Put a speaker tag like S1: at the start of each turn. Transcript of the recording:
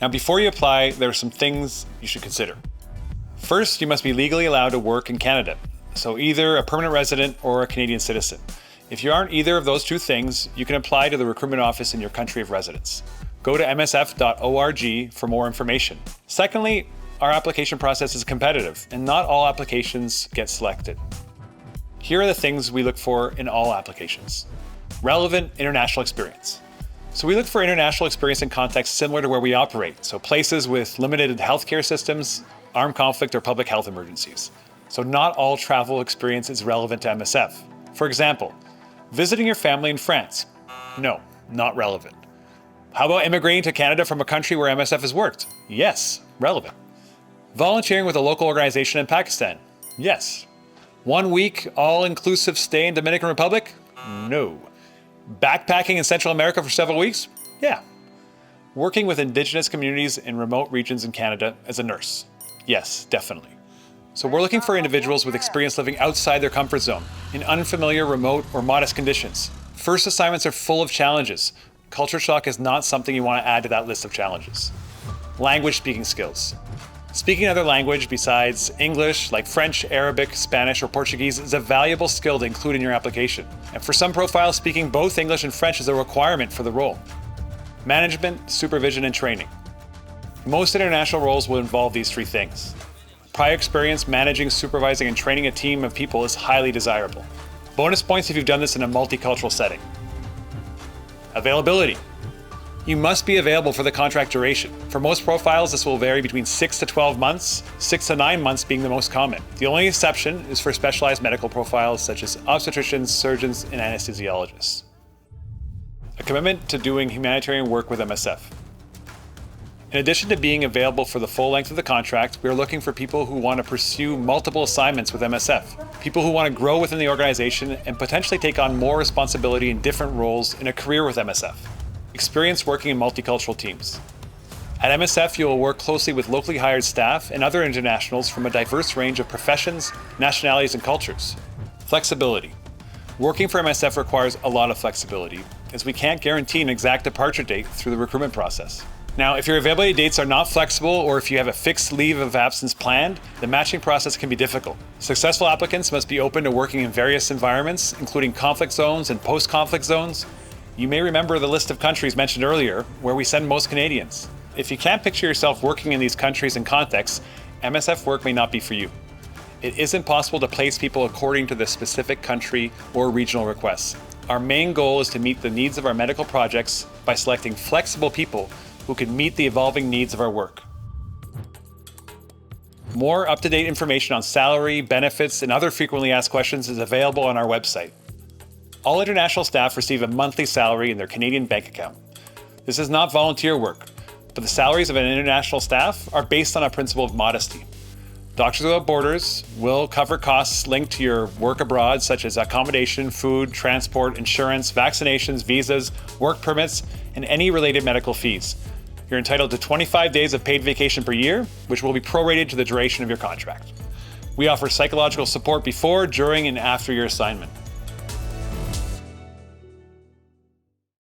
S1: Now, before you apply, there are some things you should consider. First, you must be legally allowed to work in Canada, so either a permanent resident or a Canadian citizen. If you aren't either of those two things, you can apply to the recruitment office in your country of residence. Go to msf.org for more information. Secondly, our application process is competitive, and not all applications get selected. Here are the things we look for in all applications. Relevant international experience. So we look for international experience in contexts similar to where we operate, so places with limited healthcare systems, armed conflict, or public health emergencies. So not all travel experience is relevant to MSF. For example, visiting your family in France. No, not relevant. How about immigrating to Canada from a country where MSF has worked? Yes, relevant. Volunteering with a local organization in Pakistan? Yes. 1 week, all-inclusive stay in Dominican Republic? No. Backpacking in Central America for several weeks? Yeah. Working with Indigenous communities in remote regions in Canada as a nurse? Yes, definitely. So we're looking for individuals with experience living outside their comfort zone, in unfamiliar, remote, or modest conditions. First assignments are full of challenges. Culture shock is not something you want to add to that list of challenges. Language speaking skills. Speaking another language besides English, like French, Arabic, Spanish, or Portuguese, is a valuable skill to include in your application. And for some profiles, speaking both English and French is a requirement for the role. Management, supervision, and training. Most international roles will involve these three things. Prior experience managing, supervising, and training a team of people is highly desirable. Bonus points if you've done this in a multicultural setting. Availability. You must be available for the contract duration. For most profiles, this will vary between 6 to 12 months, 6 to 9 months being the most common. The only exception is for specialized medical profiles such as obstetricians, surgeons, and anesthesiologists. A commitment to doing humanitarian work with MSF. In addition to being available for the full length of the contract, we are looking for people who want to pursue multiple assignments with MSF, people who want to grow within the organization and potentially take on more responsibility in different roles in a career with MSF. Experience working in multicultural teams. At MSF, you will work closely with locally hired staff and other internationals from a diverse range of professions, nationalities, and cultures. Flexibility. Working for MSF requires a lot of flexibility, as we can't guarantee an exact departure date through the recruitment process. Now, if your availability dates are not flexible or if you have a fixed leave of absence planned, the matching process can be difficult. Successful applicants must be open to working in various environments, including conflict zones and post-conflict zones. You may remember the list of countries mentioned earlier, where we send most Canadians. If you can't picture yourself working in these countries and contexts, MSF work may not be for you. It isn't possible to place people according to the specific country or regional requests. Our main goal is to meet the needs of our medical projects by selecting flexible people who can meet the evolving needs of our work. More up-to-date information on salary, benefits, and other frequently asked questions is available on our website. All international staff receive a monthly salary in their Canadian bank account. This is not volunteer work, but the salaries of an international staff are based on a principle of modesty. Doctors Without Borders will cover costs linked to your work abroad, such as accommodation, food, transport, insurance, vaccinations, visas, work permits, and any related medical fees. You're entitled to 25 days of paid vacation per year, which will be prorated to the duration of your contract. We offer psychological support before, during, and after your assignment.